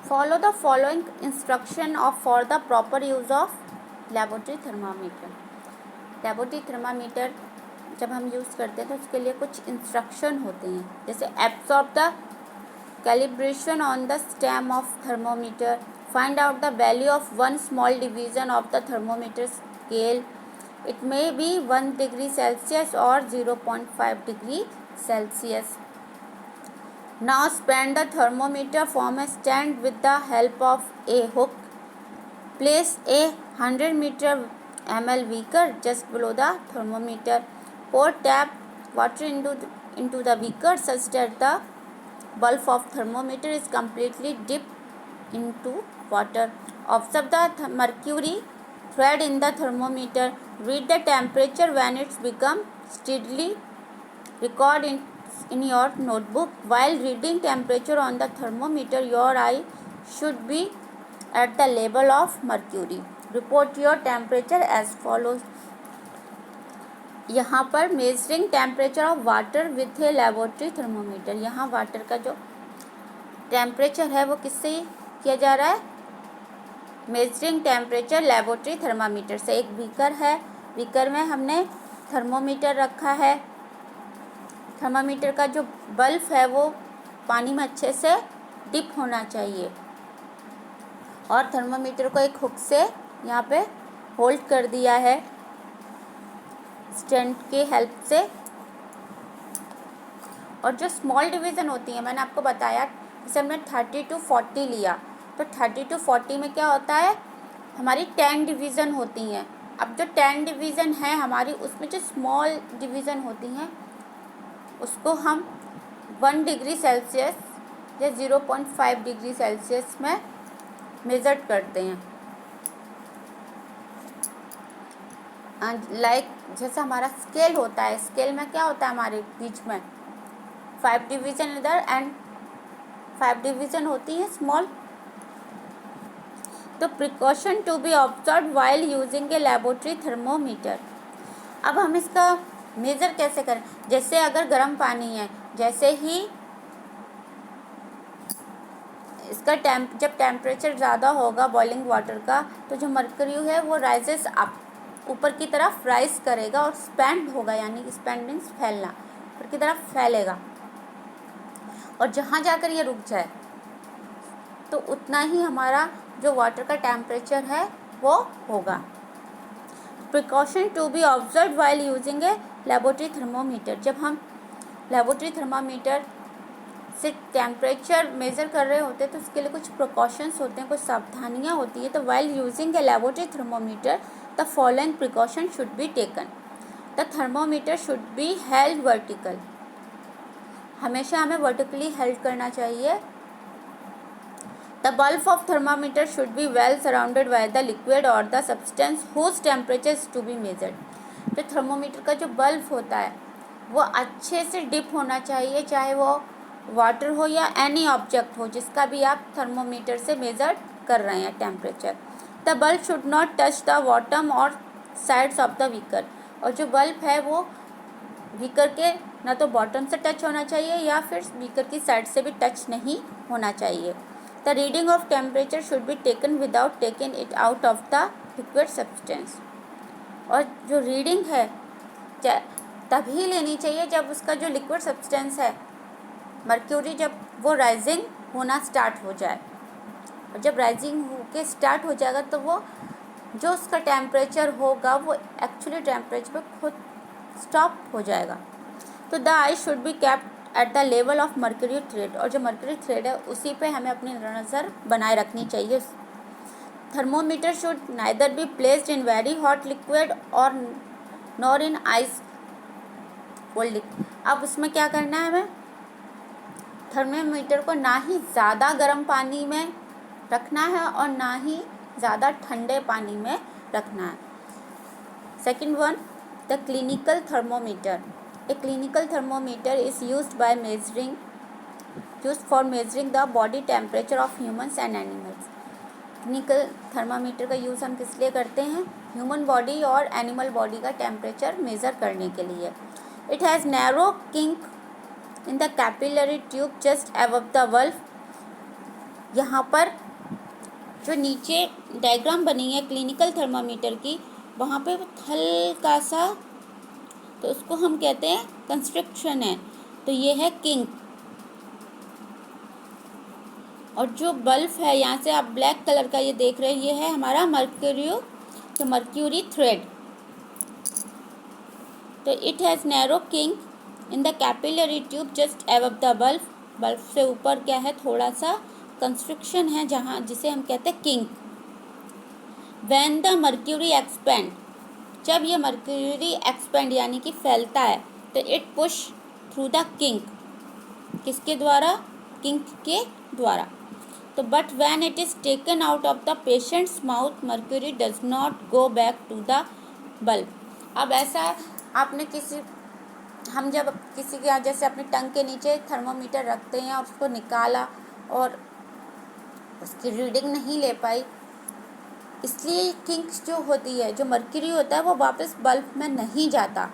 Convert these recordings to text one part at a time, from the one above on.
Follow the following instruction of for the proper use of laboratory thermometer. Laboratory thermometer जब हम use करते हैं तो उसके लिए कुछ इंस्ट्रक्शन होते हैं, जैसे absorb the calibration on the stem of thermometer, find out the value of one small division of the thermometer scale, it may be 1 degree Celsius और 0.5 degree Celsius. Now span the thermometer from a stand with the help of a hook. Place a 100 ml beaker just below the thermometer. Pour tap water into the beaker such that the bulb of thermometer is completely dipped into water. Observe the mercury thread in the thermometer. Read the temperature when it's become steadily. Record in your notebook. While reading temperature on the thermometer, your eye should be at the level of mercury. Report your temperature as follows. यहाँ पर measuring temperature of water with A laboratory thermometer. यहाँ water का जो temperature है वो किससे किया जा रहा है? मेजरिंग टेम्परेचर लेबोरेटरी थर्मामीटर से। एक बीकर है, बीकर में हमने थर्मोमीटर रखा है। थर्मामीटर का जो बल्ब है वो पानी में अच्छे से डिप होना चाहिए और थर्मामीटर को एक हुक से यहाँ पे होल्ड कर दिया है स्टैंड के हेल्प से। और जो स्मॉल डिवीज़न होती है, मैंने आपको बताया, जैसे हमने 30 to 40 लिया, तो 30 to 40 में क्या होता है, हमारी 10 डिवीज़न होती हैं। अब जो 10 डिवीज़न है हमारी, उसमें जो स्मॉल डिवीज़न होती हैं उसको हम 1 डिग्री सेल्सियस या 0.5 डिग्री सेल्सियस में मेज़र करते हैं। लाइक जैसे हमारा स्केल होता है, स्केल में क्या होता है हमारे बीच में 5 डिवीज़न इधर एंड 5 डिवीज़न होती है स्मॉल। तो precaution to be observe while using a laboratory thermometer. अब हम इसका मेज़र कैसे करें? जैसे अगर गर्म पानी है, जैसे ही इसका जब टेम्परेचर ज़्यादा होगा बॉइलिंग वाटर का, तो जो मर्करी है वो राइजेस अप, ऊपर की तरफ राइज करेगा और स्पैंड होगा, यानी स्पैंड मीन्स फैलना, ऊपर की तरफ फैलेगा। और जहाँ जाकर ये रुक जाए तो उतना ही हमारा जो वाटर का टेम्परेचर है वो होगा। Precaution to be observe while using a laboratory thermometer. जब हम लेबोरेटरी थर्मामीटर से टेम्परेचर मेज़र कर रहे होते हैं तो उसके लिए कुछ प्रिकॉशंस होते हैं, कुछ सावधानियाँ होती हैं। तो while using a laboratory thermometer the following precaution should be taken. The thermometer should be held vertical. हमेशा हमें वर्टिकली हेल्ड करना चाहिए। The bulb of thermometer should be well surrounded by the liquid or the substance whose temperature is to be measured. तो thermometer का जो bulb होता है वो अच्छे से डिप होना चाहिए, चाहे वो वाटर हो या एनी ऑब्जेक्ट हो जिसका भी आप थर्मोमीटर से मेज़र कर रहे हैं temperature. The bulb should not touch the bottom और साइड्स ऑफ द बीकर। और जो बल्ब है वो बीकर के ना तो बॉटम से टच होना चाहिए या फिर बीकर की साइड से भी टच नहीं होना चाहिए। The reading of temperature should be taken without taking it out of the liquid substance. और जो रीडिंग है तभी लेनी चाहिए जब उसका जो लिक्विड सब्सटेंस है मर्क्यूरी, जब वो राइजिंग होना स्टार्ट हो जाए। और जब राइजिंग होके स्टार्ट हो जाएगा तो वो जो उसका टेम्परेचर होगा वो एक्चुअली टेम्परेचर पे खुद स्टॉप हो जाएगा। तो the I should be kept at the level of mercury thread. और जो मर्करी थ्रेड है उसी पे हमें अपनी नज़र बनाए रखनी चाहिए। Thermometer should neither be placed in very hot liquid और नॉर इन आइस कोल्ड। अब उसमें क्या करना है हमें, थर्मोमीटर को ना ही ज़्यादा गर्म पानी में रखना है और ना ही ज़्यादा ठंडे पानी में रखना है। Second one, the clinical thermometer. A clinical thermometer is used for measuring the body temperature of humans and animals. Clinical thermometer का यूज़ हम किस लिए करते हैं? ह्यूमन बॉडी और एनिमल बॉडी का टेम्परेचर मेज़र करने के लिए। It has narrow kink in the capillary tube just above the bulb यहाँ पर जो नीचे डायग्राम बनी है क्लिनिकल थर्मामीटर की, वहाँ पे हल्का सा, तो उसको हम कहते हैं कंस्ट्रक्शन है। तो ये है किंक। और जो बल्ब है यहाँ से आप ब्लैक कलर का ये देख रहे हैं, ये है हमारा मर्क्यूरी थ्रेड। तो it has narrow kink in the capillary tube just above the bulb. Bulb से ऊपर क्या है, थोड़ा सा कंस्ट्रक्शन है जहाँ, जिसे हम कहते हैं kink. When the mercury expand, जब ये मर्क्यूरी एक्सपेंड यानी कि फैलता है, तो it push through the kink, किसके द्वारा, किंक के द्वारा। तो but when it is taken out of the patient's mouth, mercury does not go back to the bulb. अब ऐसा आपने हम जब किसी के जैसे अपनी टंग के नीचे थर्मोमीटर रखते हैं और उसको निकाला और उसकी रीडिंग नहीं ले पाई, इसलिए किंक्स जो होती है, जो मर्क्यूरी होता है, वो वापस बल्ब में नहीं जाता।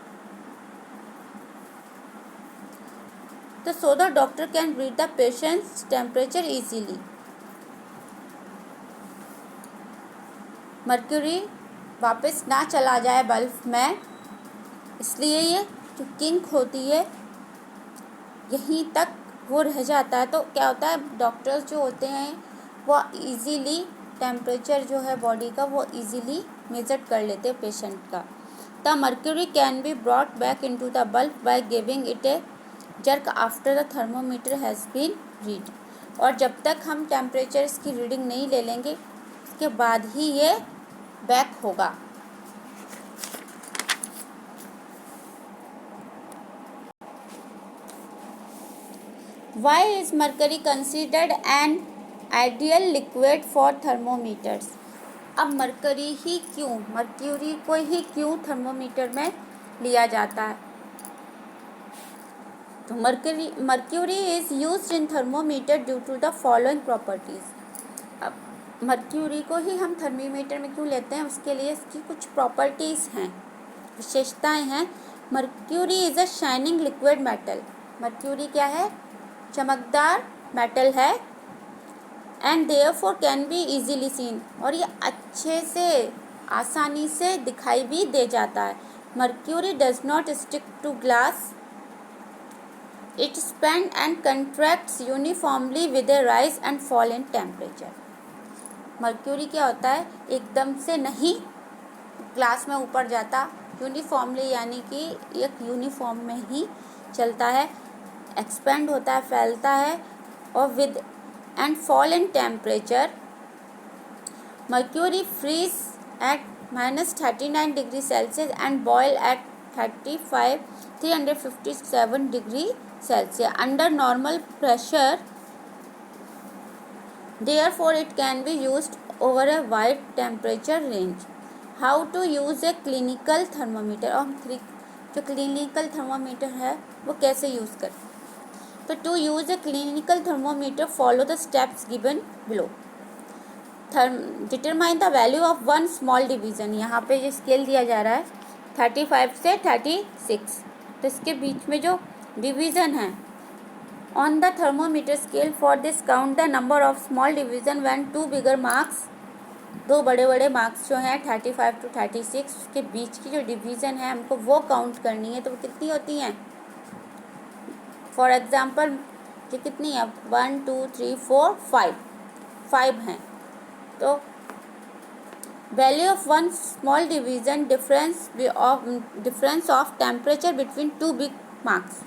तो so the doctor can read the patients temperature easily. Mercury वापस ना चला जाए बल्ब में, इसलिए ये जो किंक होती है यहीं तक वो रह जाता है। तो क्या होता है, डॉक्टर्स जो होते हैं वो इजीली टेम्परेचर जो है बॉडी का वो इजीली मेजर कर लेते हैं पेशेंट का। The mercury can be brought back into the bulb by giving it a jerk after the thermometer has been read. और जब तक हम टेम्परेचर की रीडिंग नहीं ले लेंगे, उसके बाद ही ये बैक होगा। Why is mercury considered an ideal liquid for thermometers? अब मर्क्यूरी को ही क्यों थर्मोमीटर में लिया जाता है? तो mercury is used in thermometer due to the following properties. अब मर्क्यूरी को ही हम थर्मोमीटर में क्यों लेते हैं, उसके लिए इसकी कुछ प्रॉपर्टीज हैं, विशेषताएं हैं। Mercury is a shining liquid metal. Mercury क्या है, चमकदार मेटल है। And therefore can be easily seen, और ये अच्छे से आसानी से दिखाई भी दे जाता है। Mercury does not stick to glass, it expand and contracts uniformly with a rise and fall in temperature. Mercury क्या होता है, एकदम से नहीं ग्लास में ऊपर जाता, यूनिफॉर्मली यानी कि एक यूनिफॉर्म में ही चलता है, एक्सपेंड होता है, फैलता है, और with and fall in temperature. Mercury freeze at -39 degree Celsius and boil at 357 degree Celsius under normal pressure. Therefore it can be used over a wide temperature range. How to use a clinical thermometer, और जो clinical thermometer है वो कैसे use करें। तो to use a clinical thermometer follow the steps given below. Determine the value of one small division. यहाँ पे जो स्केल दिया जा रहा है 35 से 36, तो इसके बीच में जो डिवीज़न है, on the thermometer scale for this count the number of small division when two bigger marks, दो बड़े बड़े मार्क्स जो हैं 35 to 36, उसके बीच की जो डिवीज़न है हमको वो काउंट करनी है। तो वो कितनी होती हैं, फॉर एग्ज़ाम्पल ये कितनी है, 1 2 3 4 5 हैं। तो value of one small division, difference of temperature between two big marks.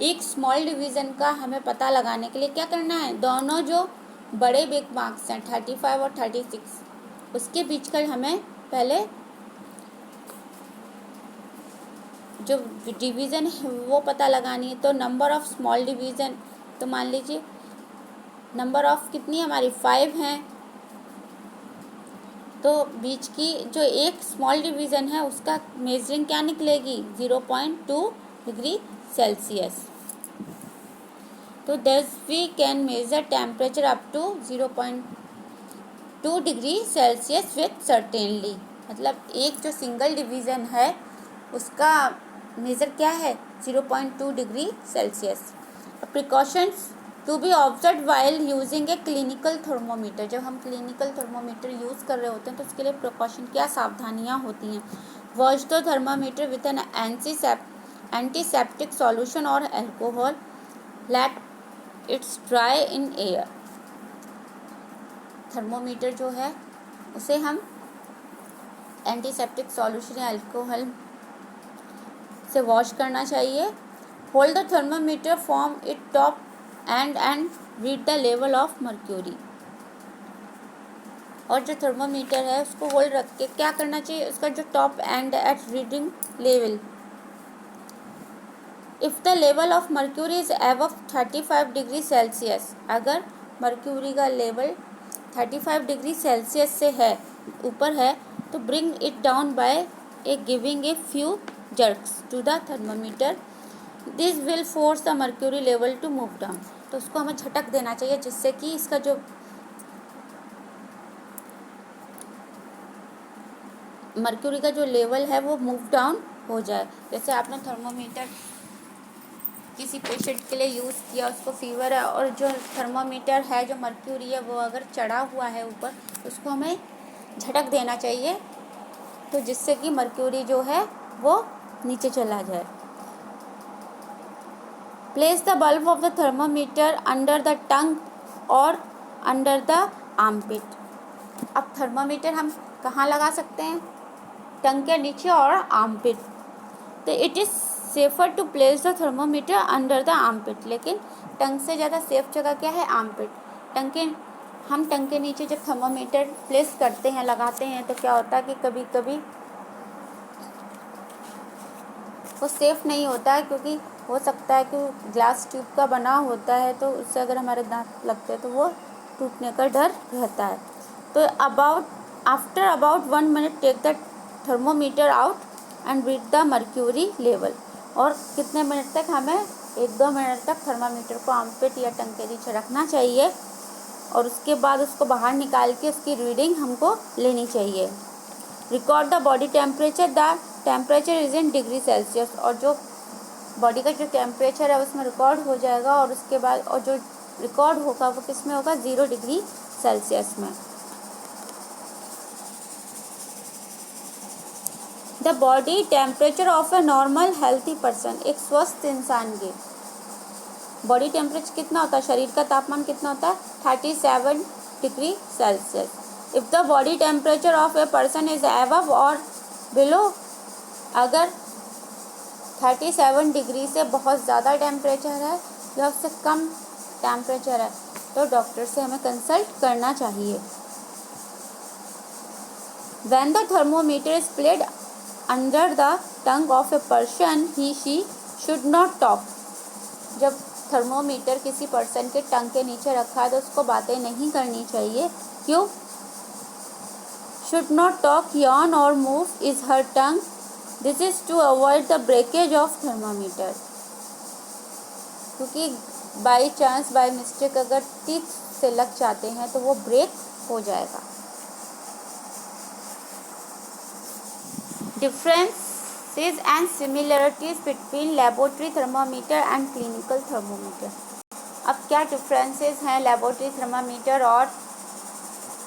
एक स्मॉल डिवीज़न का हमें पता लगाने के लिए क्या करना है, दोनों जो बड़े बिग मार्क्स हैं 35 और 36, उसके बीच का हमें पहले जो डिवीज़न है वो पता लगानी है। तो नंबर ऑफ़ स्मॉल डिवीज़न, तो मान लीजिए नंबर ऑफ़ कितनी हमारी 5 हैं, तो बीच की जो एक स्मॉल डिवीज़न है उसका मेजरिंग क्या निकलेगी, 0.2 डिग्री सेल्सियस। तो दस we can measure temperature up to 0.2 degree Celsius with certainly. मतलब एक जो सिंगल डिवीज़न है उसका मेज़र क्या है, 0.2 degree Celsius. Precautions to be observe while using a clinical thermometer. जब हम क्लिनिकल थर्मोमीटर यूज़ कर रहे होते हैं तो उसके लिए प्रिकॉशन क्या सावधानियाँ होती हैं। Wash the thermometer with an antiseptic solution और alcohol, let its dry in air. Thermometer जो है उसे हम एंटीसेप्टिक सॉल्यूशन या अल्कोहल से वॉश करना चाहिए। Hold the thermometer from it top and read the level of mercury. और जो थर्मोमीटर है उसको होल्ड रख के क्या करना चाहिए, उसका जो top end at reading level, if the level of mercury is above 35 degree Celsius, अगर मर्क्यूरी का लेवल 35 डिग्री सेल्सियस से है, ऊपर है, तो bring it down by giving a few jerks to the thermometer, this will force the mercury level to move down. तो उसको हमें झटक देना चाहिए जिससे कि इसका जो मर्क्यूरी का जो लेवल है वो मूव डाउन हो जाए। जैसे आपने थर्मोमीटर किसी पेशेंट के लिए यूज़ किया, उसको फीवर है और जो थर्मोमीटर है जो मर्क्यूरी है वो अगर चढ़ा हुआ है ऊपर, उसको हमें झटक देना चाहिए तो जिससे कि मर्क्यूरी जो है वो नीचे चला जाए। Place the bulb of the thermometer under the tongue और अंडर द आर्मपिट। अब थर्मोमीटर हम कहाँ लगा सकते हैं, टंग के नीचे और आर्मपिट। तो it is safer to place the thermometer under the armpit, लेकिन टंग से ज़्यादा सेफ जगह क्या है, आर्मपिट। हम टंग के नीचे जब थर्मोमीटर प्लेस करते हैं, लगाते हैं, तो क्या होता है कि कभी कभी वो सेफ़ नहीं होता है, क्योंकि हो सकता है कि ग्लास ट्यूब का बना होता है, तो उससे अगर हमारे दांत लगते हैं तो वो टूटने का डर रहता है। तो after about 1 minute take the thermometer out and read the mercury level. और कितने मिनट तक, हमें 1-2 मिनट तक थर्मामीटर को आर्मपिट या टंग के नीचे रखना चाहिए और उसके बाद उसको बाहर निकाल के उसकी रीडिंग हमको लेनी चाहिए। Record the body temperature, the temperature is in degree Celsius. और जो बॉडी का जो टेम्परेचर है उसमें रिकॉर्ड हो जाएगा और उसके बाद और जो रिकॉर्ड होगा वो किस में होगा, 0 डिग्री सेल्सियस में। The body temperature of a normal healthy person, एक स्वस्थ इंसान के बॉडी टेम्परेचर कितना होता है, शरीर का तापमान कितना होता है, 37 degree Celsius. If the body temperature of a person is above और बिलो, अगर 37 डिग्री से बहुत ज़्यादा टेम्परेचर है या उससे कम टेम्परेचर है तो डॉक्टर से हमें कंसल्ट करना चाहिए। When the thermometer is placed under the tongue of a person, she should not talk. जब थर्मोमीटर किसी पर्सन के टंग के नीचे रखा है तो उसको बातें नहीं करनी चाहिए। क्यों? should not talk, yawn or move is her tongue. This is to avoid the breakage of thermometer. क्योंकि बाई चांस बाई मिस्टेक अगर टीथ से लग जाते हैं तो वो ब्रेक हो जाएगा। Differences and similarities between laboratory thermometer and clinical thermometer. अब क्या डिफरेंसेस हैं लेबोरेटरी थर्मामीटर और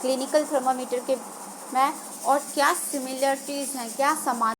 क्लिनिकल थर्मामीटर के में, और क्या सिमिलरिटीज़ हैं, क्या समान